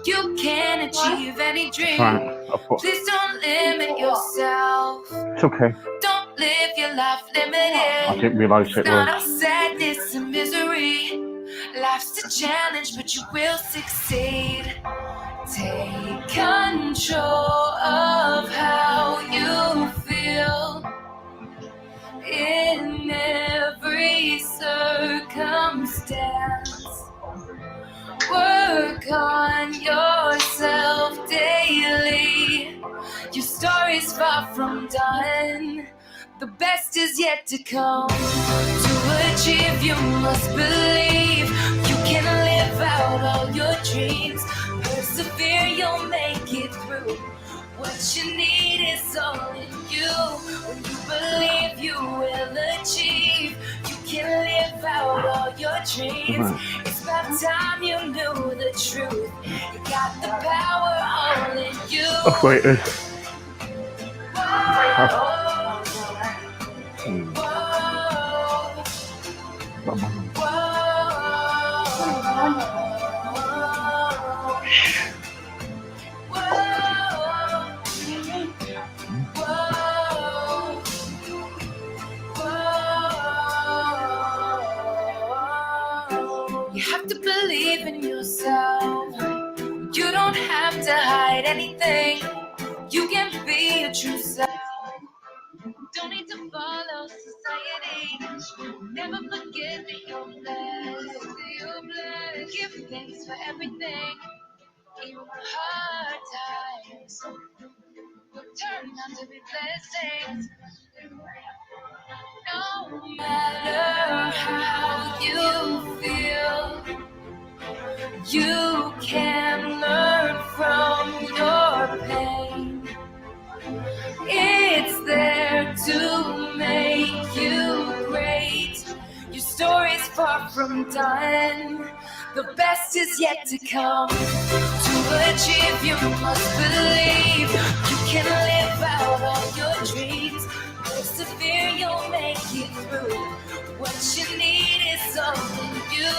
You can achieve any dream. Please don't limit yourself. It's okay. Don't live your life limited. I didn't realise it It's not was. all sadness and misery. Life's a challenge, but you will succeed. Take control of how you feel in every circumstance. Work on yourself daily. Your story's far from done. The best is yet to come. To achieve, you must believe. You can live out all your dreams. Persevere, you'll make it through. What you need is all in you. When you believe, you will achieve. You can live out all your dreams. It's about time you knew the truth. You got the power all in you. That's what it is. You have to believe in yourself. You don't have to hide anything. You can be your true self. Don't need to follow society. Never forget that you're blessed. Give thanks for everything. Even the hard times will turn out to be blessings. No matter how you feel, you can learn from your pain. It's there to make you great. Your story's far from done. The best is yet to come. To achieve, you must believe. You can live out all your dreams. Persevere, you'll make it through. What you need is all in you.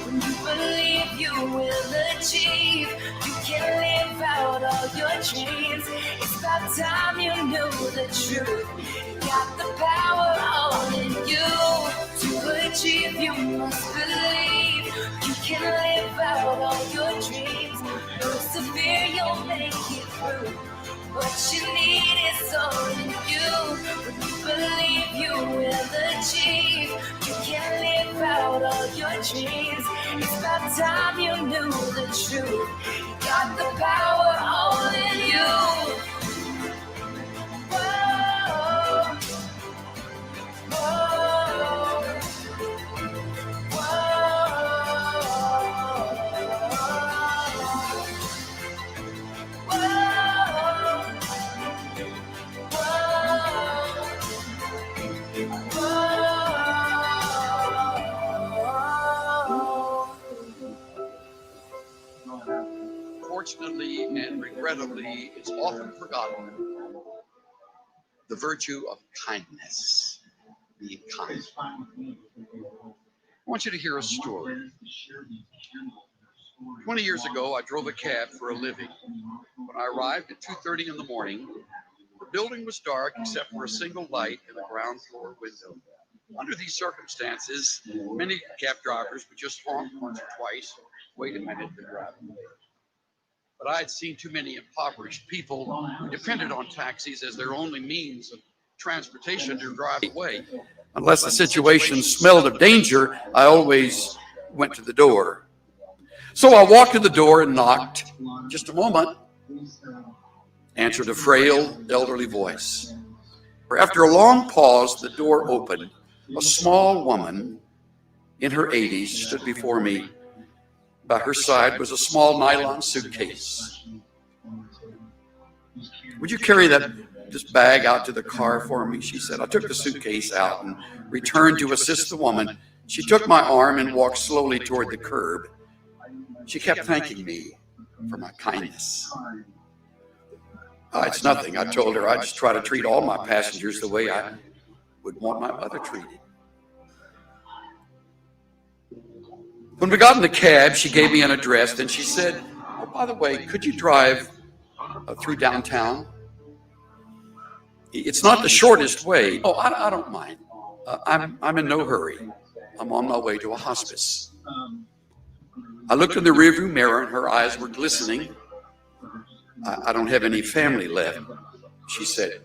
When you believe, you will achieve. You can live out all your dreams. It's about time you knew the truth. You got the power all in you. To achieve, you must believe. You can live out all your dreams. Persevere, you'll make it through. What you need is all in you. When you believe, you will achieve. You can live out all your dreams. It's about time you knew the truth. You got the power all in you. Whoa, whoa, Unfortunately and regrettably, it's often forgotten the virtue of kindness. Being kind. I want you to hear a story. 20 years ago, I drove a cab for a living. When I arrived at 2:30 in the morning, the building was dark except for a single light in the ground floor window. Under these circumstances, many cab drivers would just honk once or twice, wait a minute, and drive away. But I had seen too many impoverished people who depended on taxis as their only means of transportation to drive away. Unless the situation smelled of danger, I always went to the door. So I walked to the door and knocked. Just a moment, answered a frail, elderly voice. After a long pause, the door opened. A small woman in her 80s stood before me. By her side was a small nylon suitcase. Would you carry this bag out to the car for me? She said. I took the suitcase out and returned to assist the woman. She took my arm and walked slowly toward the curb. She kept thanking me for my kindness. It's nothing, I told her. I just try to treat all my passengers the way I would want my mother treated. When we got in the cab, she gave me an address. Then she said, oh, By the way, could you drive through downtown? It's not the shortest way. Oh, I don't mind. I'm in no hurry. I'm on my way to a hospice. I looked in the rearview mirror and her eyes were glistening. I don't have any family left, she said,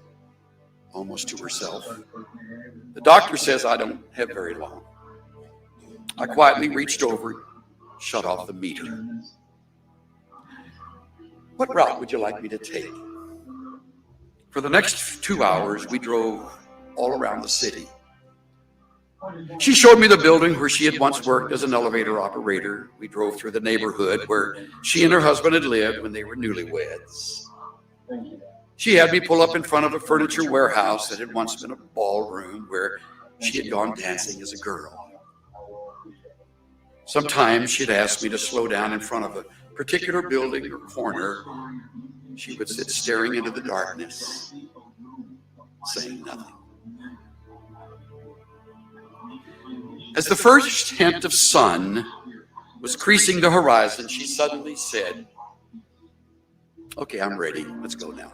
almost to herself. The doctor says I don't have very long. I quietly reached over, shut off the meter. What route would you like me to take? For the next 2 hours, we drove all around the city. She showed me the building where she had once worked as an elevator operator. We drove through the neighborhood where she and her husband had lived when they were newlyweds. She had me pull up in front of a furniture warehouse that had once been a ballroom where she had gone dancing as a girl. Sometimes she'd ask me to slow down in front of a particular building or corner. She would sit staring into the darkness, saying nothing. As the first hint of sun was creasing the horizon, she suddenly said, "Okay, I'm ready. Let's go now."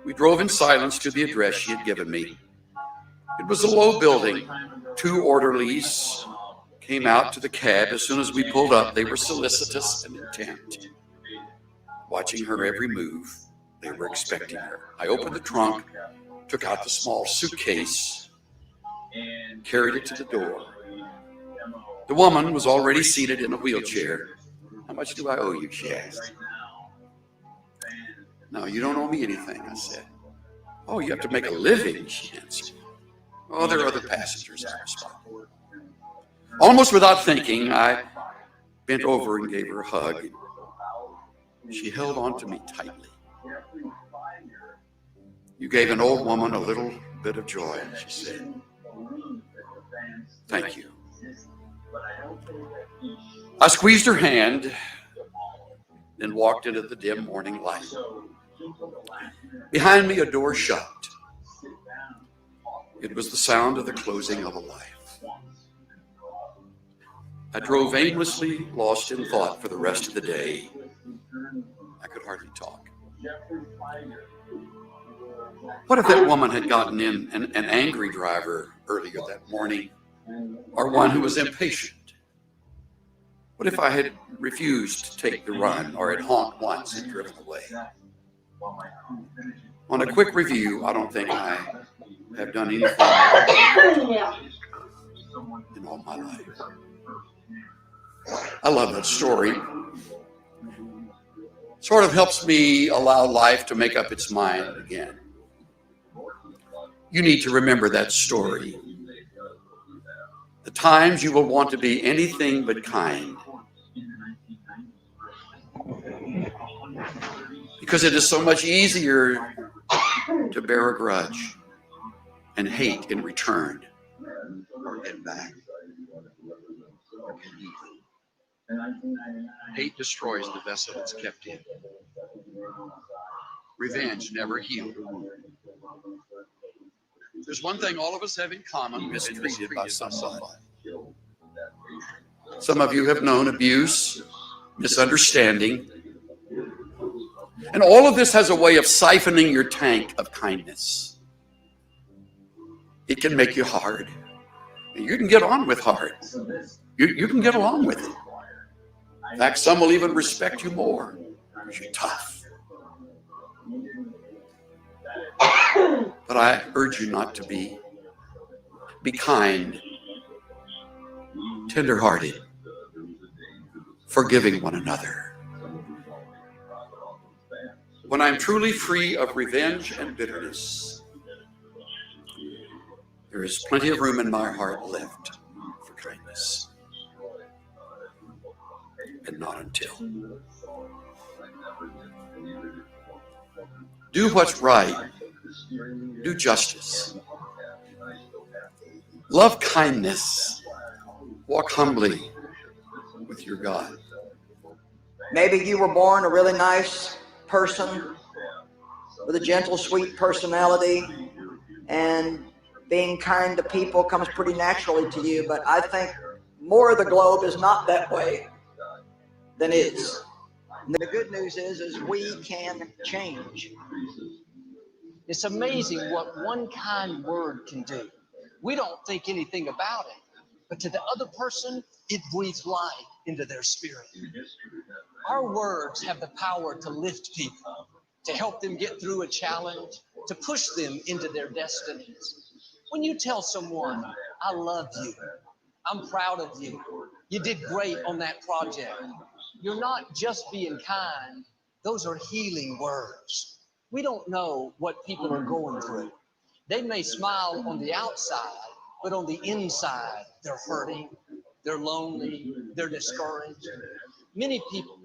We drove in silence to the address she had given me. It was a low building. 2 orderlies came out to the cab. As soon as we pulled up, they were solicitous and intent, watching her every move. They were expecting her. I opened the trunk, took out the small suitcase, carried it to the door. The woman was already seated in a wheelchair. "How much do I owe you?" she asked. "No, you don't owe me anything," I said. "Oh, you have to make a living," she answered. "Oh, there are other passengers," I responded. Almost without thinking, I bent over and gave her a hug. She held on to me tightly. "You gave an old woman a little bit of joy," she said. "Thank you." I squeezed her hand, then walked into the dim morning light. Behind me, a door shut. It was the sound of the closing of a life. I drove aimlessly, lost in thought for the rest of the day. I could hardly talk. What if that woman had gotten in an angry driver earlier that morning, or one who was impatient? What if I had refused to take the run, or had honked once and driven away? On a quick review, I don't think I have done anything in all my life. I love that story. Sort of helps me allow life to make up its mind again. You need to remember that story. The times you will want to be anything but kind. Because it is so much easier to bear a grudge and hate in return or get back. Hate destroys the vessel it's kept in. Revenge never healed. There's one thing all of us have in common: mistreated by somebody. Some of you have known abuse, misunderstanding, and all of this has a way of siphoning your tank of kindness. It can make you hard. You can get on with hard. You can get along with it. In fact, some will even respect you more because you're tough. But I urge you not to be. Be kind, tenderhearted, forgiving one another. When I'm truly free of revenge and bitterness, there is plenty of room in my heart left for kindness. And not until. Do what's right. Do justice. Love kindness. Walk humbly with your God. Maybe you were born a really nice person with a gentle, sweet personality, and being kind to people comes pretty naturally to you, but I think more of the globe is not that way than is. And the good news is we can change. It's amazing what one kind word can do. We don't think anything about it, but to the other person, it breathes life into their spirit. Our words have the power to lift people, to help them get through a challenge, to push them into their destinies. When you tell someone, I love you, I'm proud of you, you did great on that project, you're not just being kind, those are healing words. We don't know what people are going through. They may smile on the outside, but on the inside, they're hurting, they're lonely, they're discouraged. Many people.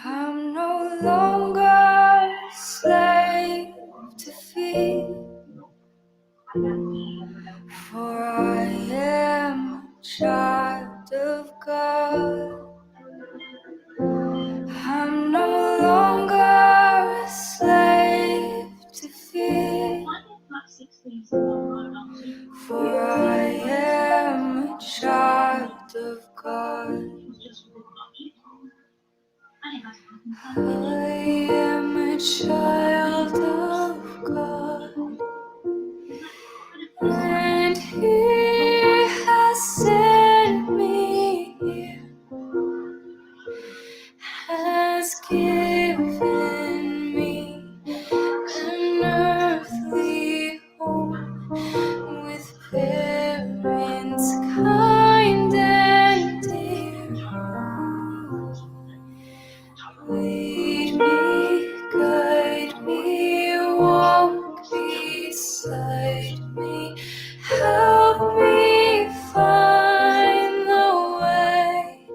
I'm no longer a slave to fear, for I am a child of God. I'm no longer a slave to fear, for I am a child of God. I am a child of God, and He has sent me here, has given me an earthly home with parents kind and dear. Lead me, guide me, walk beside me, help me find the way.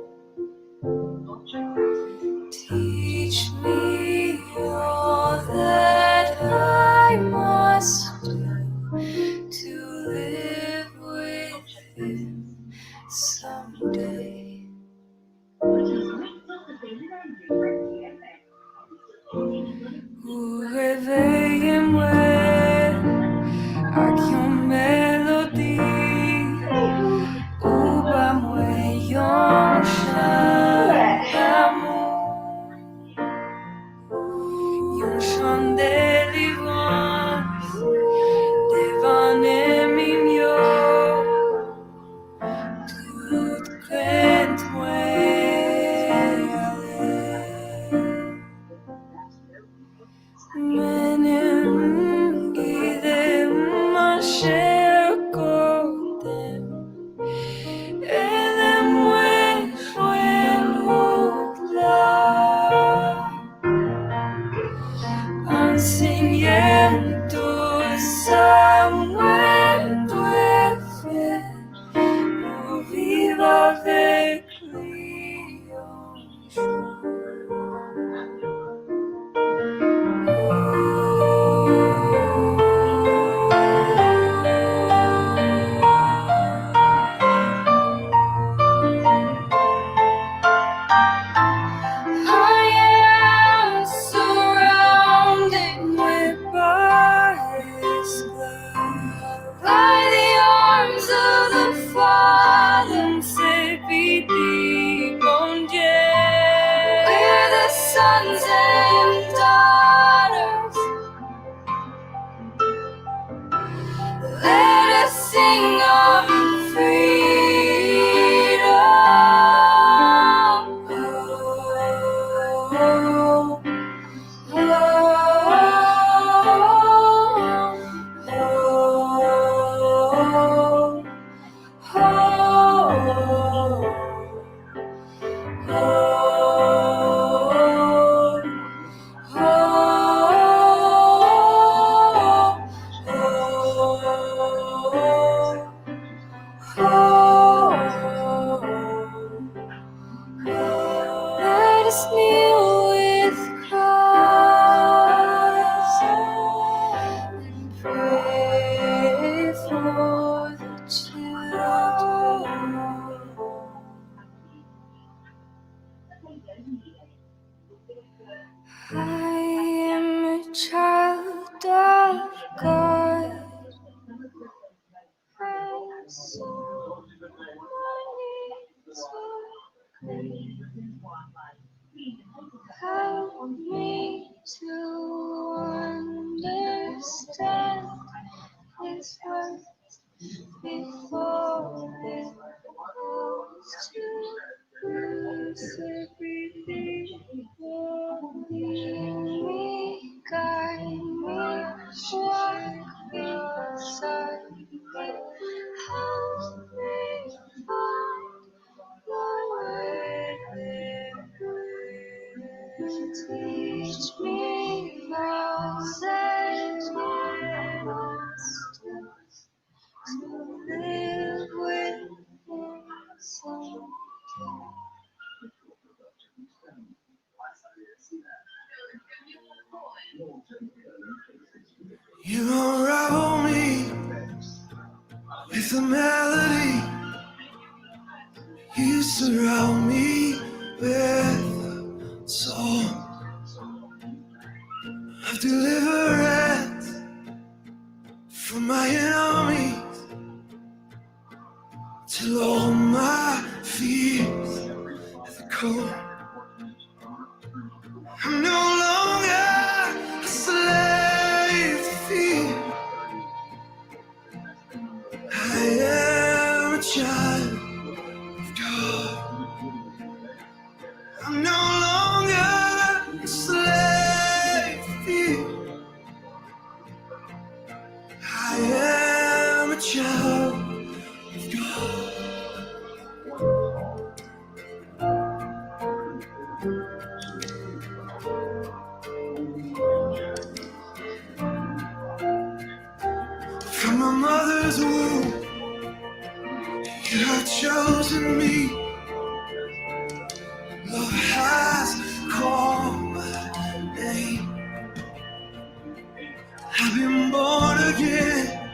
Teach me all that I must do to live with Him someday. Réveille-moi avec une mélodie, ou bat-moi un chant d'amour, un chant de délivrance devant mignon, toute crainte Menem gidem aşağı kodem Elem ve mutla Enseñando saber pour vivre avec lui un jour. Sons and daughters, let us sing of freedom. Oh, oh, oh, oh, oh. Let us kneel with Christ and pray for the children. I am a child of God. I'm so many. Help me to understand His words before it goes to bruise everything. Lead me, guide me, walk beside me. Help me find the way there. Teach me vows and milestones to live with someday. You unravel me with a melody. You surround me with a song of deliverance from my enemies, till all my fears have gone. I'm no longer a slave to fear. I am a child of God. I'm no longer a slave to fear. I am a child of God. From my mother's womb, you have chosen me. Love has called my name. I've been born again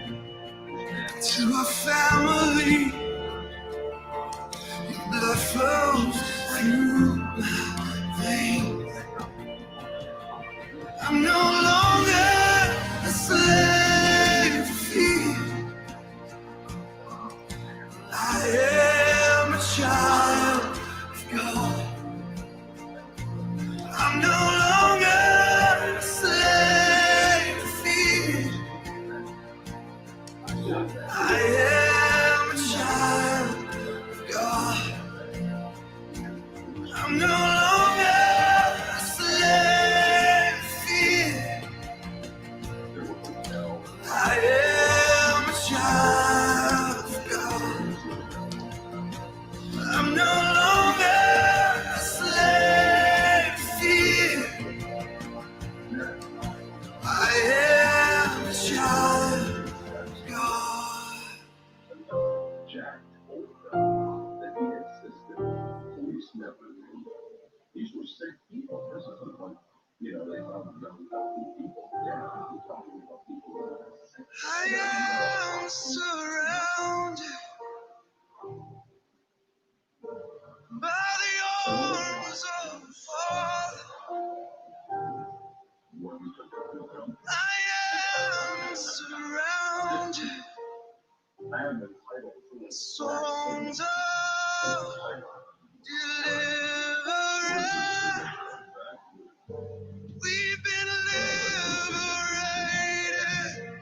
to a family. Your blood flows through my veins. I'm no longer a slave to fear. I am a child of God. I'm no longer a slave to fear. I am a child of God. I'm no longer a slave to fear. I am a child of God. I'm no longer a slave to fear. I am a child of God. I am surrounded by the arms of the Father. I am surrounded with songs of deliverance. We've been liberated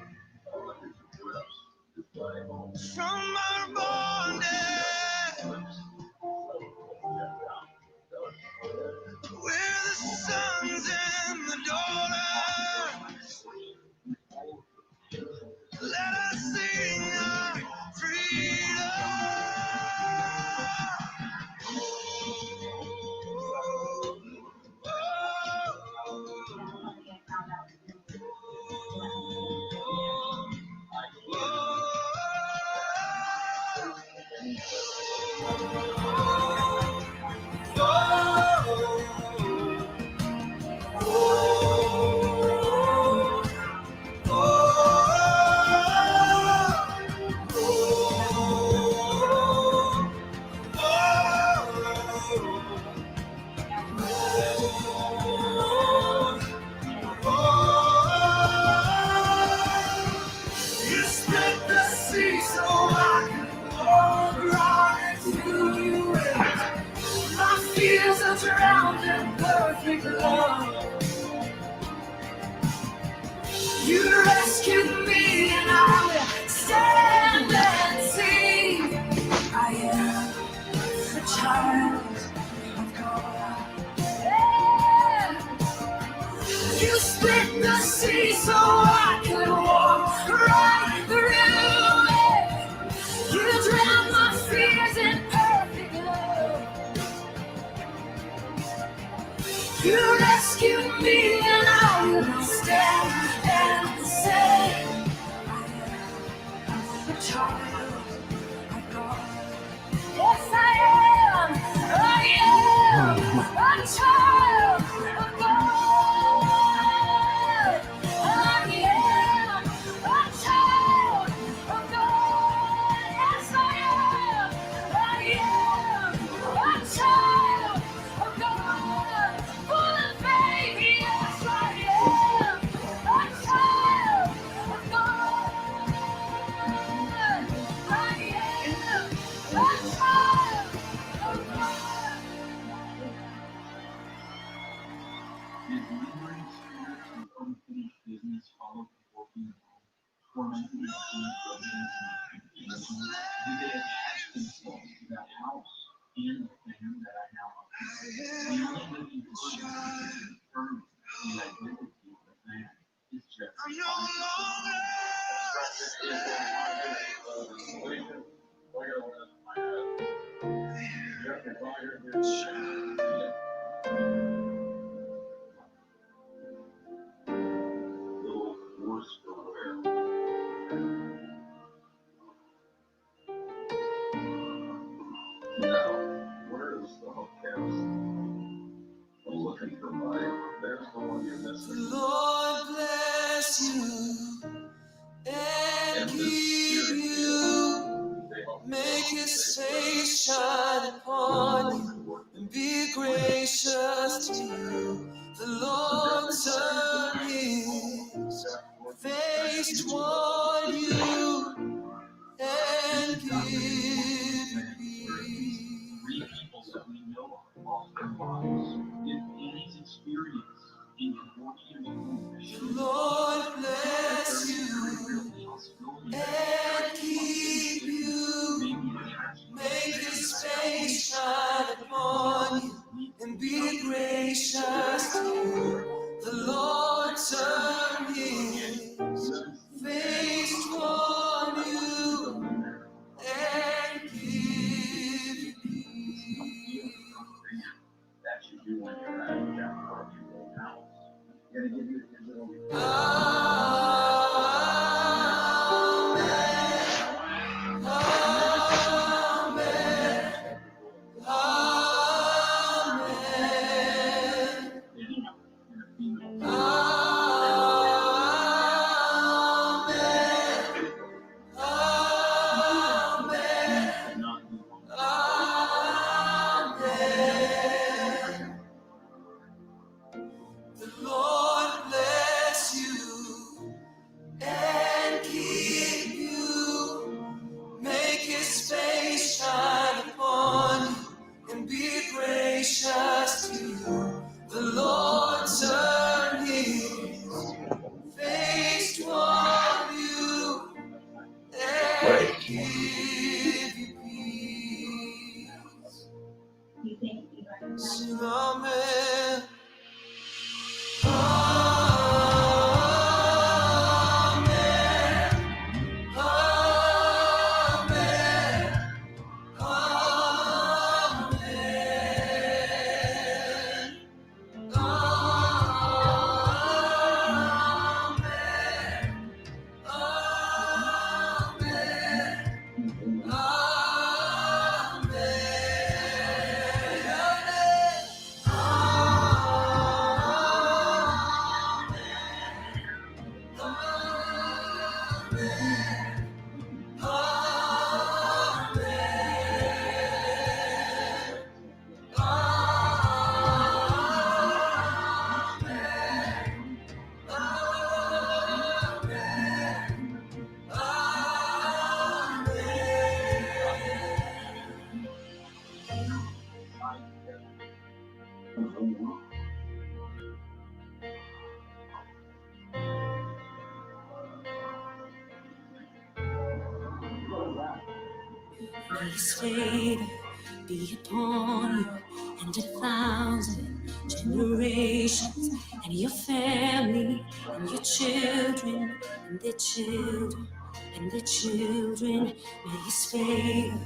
fears are drowned in perfect love. You rescued me and I will stand and sing. I am a child of God. Yeah. You split the sea so I could walk right through it. You drowned my fears in perfect love. You rescued me and I will stand and say, I am a child of God. Yes, I am. I am a child of God. I am a child of God. Yes, I am. I am a child of God. Full of faith. Yes, I am a child of God. I am a child of God. Did lingering spirits and unfinished business follow people in home, tormenting and influencing and did they attach themselves to that house and the thing that I now occupy? The only living person who can determine the identity of man is just little worse for wear. Now, where is the hotel? I'm looking for mine. There's the one you're missing. Lord bless you and keep you. Make his face shine upon you and be gracious to you. The Lord turn his face toward you and give you peace. Three people that we know of lost their lives. If Annie's experience in your 40 years of The Lord bless you and keep you. Make his face shine upon you and be gracious to you. The Lord turn his face toward you and give you peace. that you do when you're at a down or your own house. Gonna give you a digital The Lord bless you and keep you. Make his face shine upon you and be gracious to you. The Lord turn his face toward you and give you peace. Sing amen. Amen. May His favor be upon you and 1,000 generations, and your family, and your children, and their children, and their children. May His favor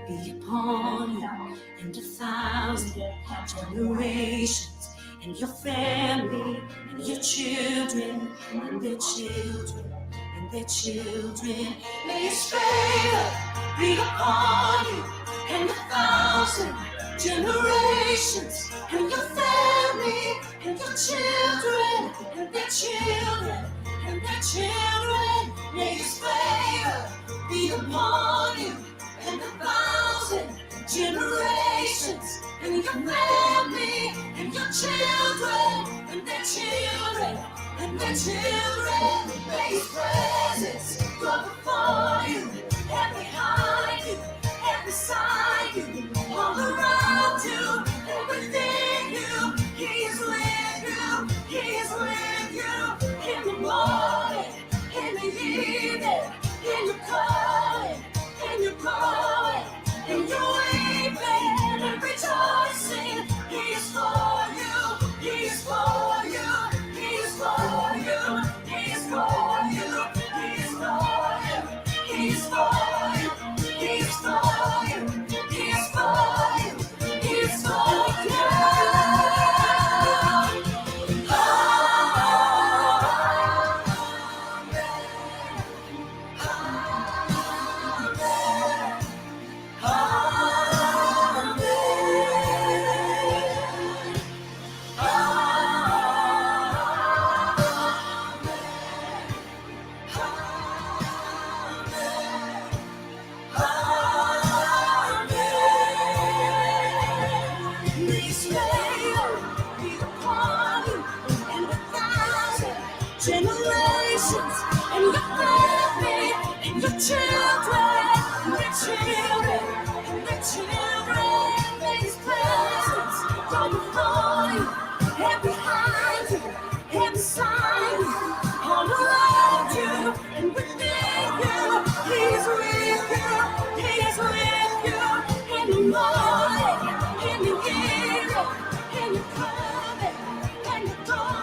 be upon you and 1,000 generations, and your family, and your children, and their children, and their children. May His favor be upon you and 1,000 generations, and your family, and your children, and their children, and their children. May His favor be upon you and 1,000 generations, and your family, and your children, and their children, and their children. May His presence go before you and behind you and beside you, all around you and within you. He is with you, He is with you in the morning, in the evening, in your calling, in your going, in your weeping and rejoicing. He is for you, He is for you, He is for you, He is for you, He is for you, He is for you, He is for you, He is for you, He is for you. Generations and your family and your children and their children and their children.